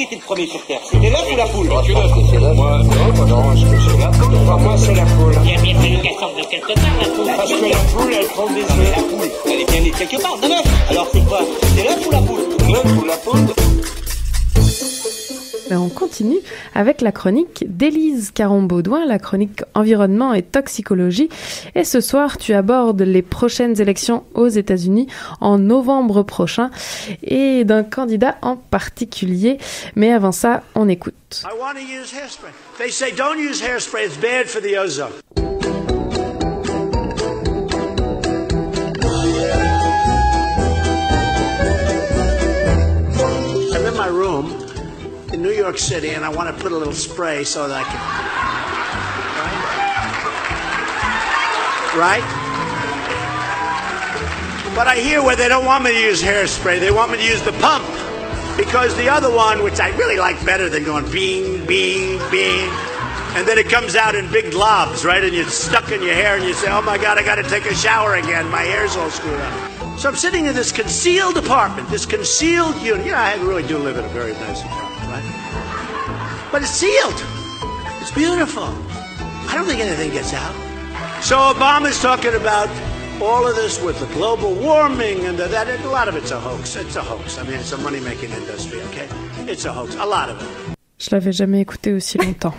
Qui était le premier sur Terre? C'était l'œuf ou la poule? Je pense que c'est l'œuf. Moi, non, est-ce que c'est l'œuf? Pour moi, c'est la poule. Il a bien fallu qu'elle sorte de quelque part, la poule. Parce que la poule, elle prend des œufs. La poule, elle est bien née quelque part, de l'œuf. Alors c'est quoi? C'est l'œuf ou la poule? L'œuf ou la poule? On continue avec la chronique d'Élise Caron-Baudouin, la chronique environnement et toxicologie. Et ce soir, tu abordes les prochaines élections aux États-Unis en novembre prochain et d'un candidat en particulier. Mais avant ça, on écoute. I want to use hairspray. They say don't use hairspray, it's bad for the ozone. I'm in my room in New York City, and I want to put a little spray so that I can... Right? But I hear where they don't want me to use hairspray. They want me to use the pump. Because the other one, which I really like better than going bing, bing, bing, and then it comes out in big globs, right? And you're stuck in your hair, and you say, oh my God, I got to take a shower again. My hair's all screwed up. So I'm sitting in this concealed apartment, this concealed unit. You know, I really do live in a very nice apartment, right? But it's sealed. It's beautiful. I don't think anything gets out. So Obama's talking about all of this with the global warming and that. A lot of it's a hoax. It's a hoax. I mean, it's a money-making industry, okay? It's a hoax. A lot of it. Je l'avais jamais écouté aussi longtemps.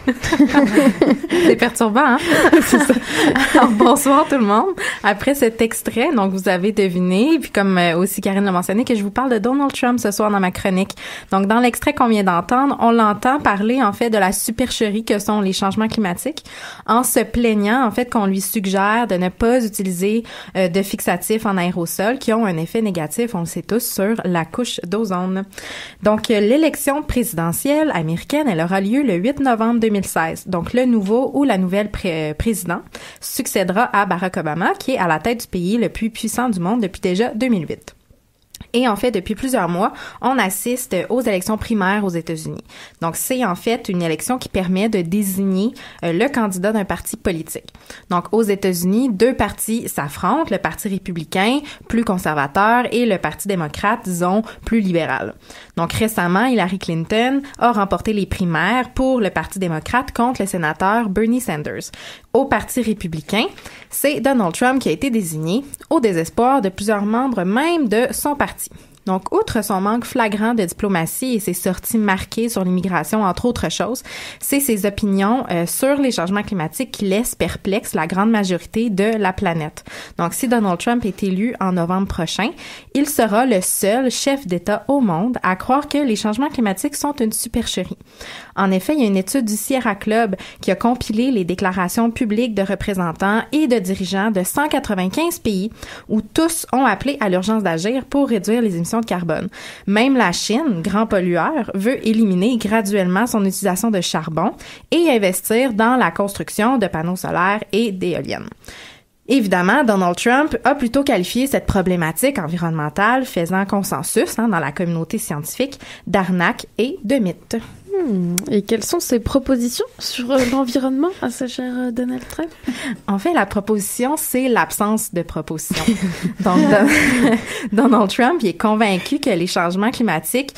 C'est perturbant, hein? C'est ça. Alors, bonsoir tout le monde. Après cet extrait, donc vous avez deviné, puis comme aussi Karine l'a mentionné, que je vous parle de Donald Trump ce soir dans ma chronique. Donc, dans l'extrait qu'on vient d'entendre, on l'entend parler, en fait, de la supercherie que sont les changements climatiques, en se plaignant, en fait, qu'on lui suggère de ne pas utiliser de fixatifs en aérosol qui ont un effet négatif, on le sait tous, sur la couche d'ozone. Donc, l'élection présidentielle américaine, elle aura lieu le 8 novembre 2016. Donc, le nouveau ou la nouvelle président succédera à Barack Obama, qui est à la tête du pays le plus puissant du monde depuis déjà 2008. Et en fait, depuis plusieurs mois, on assiste aux élections primaires aux États-Unis. Donc, c'est en fait une élection qui permet de désigner le candidat d'un parti politique. Donc, aux États-Unis, deux partis s'affrontent, le Parti républicain, plus conservateur, et le Parti démocrate, disons, plus libéral. Donc, récemment, Hillary Clinton a remporté les primaires pour le Parti démocrate contre le sénateur Bernie Sanders. Au Parti républicain, c'est Donald Trump qui a été désigné, au désespoir de plusieurs membres même de son parti. Donc, outre son manque flagrant de diplomatie et ses sorties marquées sur l'immigration, entre autres choses, c'est ses opinions sur les changements climatiques qui laissent perplexe la grande majorité de la planète. Donc, si Donald Trump est élu en novembre prochain, il sera le seul chef d'État au monde à croire que les changements climatiques sont une supercherie. En effet, il y a une étude du Sierra Club qui a compilé les déclarations publiques de représentants et de dirigeants de 195 pays où tous ont appelé à l'urgence d'agir pour réduire les émissions de carbone. Même la Chine, grand pollueur, veut éliminer graduellement son utilisation de charbon et investir dans la construction de panneaux solaires et d'éoliennes. Évidemment, Donald Trump a plutôt qualifié cette problématique environnementale faisant consensus dans la communauté scientifique d'arnaque et de mythe. Et quelles sont ses propositions sur l'environnement à ce cher Donald Trump? En fait, la proposition, c'est l'absence de proposition. Donc, Donald Trump, il est convaincu que les changements climatiques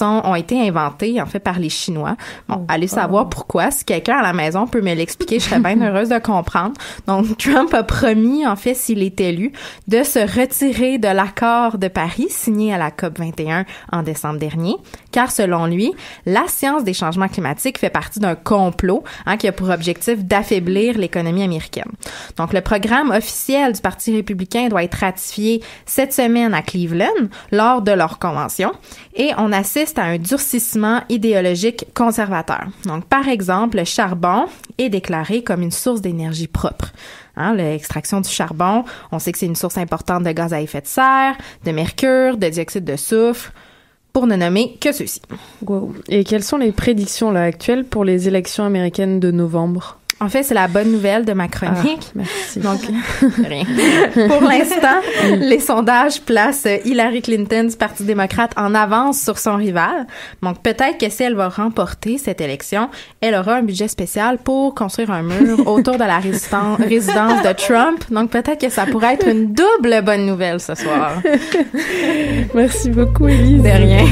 ont été inventés, en fait, par les Chinois. Bon, allez savoir pourquoi. Si quelqu'un à la maison peut me l'expliquer, je serais bien heureuse de comprendre. Donc, Trump a promis, en fait, s'il est élu, de se retirer de l'accord de Paris signé à la COP21 en décembre dernier, car selon lui, la science des changements climatiques fait partie d'un complot qui a pour objectif d'affaiblir l'économie américaine. Donc, le programme officiel du Parti républicain doit être ratifié cette semaine à Cleveland lors de leur convention et on assiste à un durcissement idéologique conservateur. Donc, par exemple, le charbon est déclaré comme une source d'énergie propre. L'extraction du charbon, on sait que c'est une source importante de gaz à effet de serre, de mercure, de dioxyde de soufre, pour ne nommer que ceux-ci. Wow. Et quelles sont les prédictions actuelles pour les élections américaines de novembre? En fait, c'est la bonne nouvelle de ma chronique. Merci. Donc, rien. Pour l'instant, les sondages placent Hillary Clinton du Parti démocrate en avance sur son rival. Donc, peut-être que si elle va remporter cette élection, elle aura un budget spécial pour construire un mur autour de la résidence de Trump. Donc, peut-être que ça pourrait être une double bonne nouvelle ce soir. Merci beaucoup, Élise. De rien.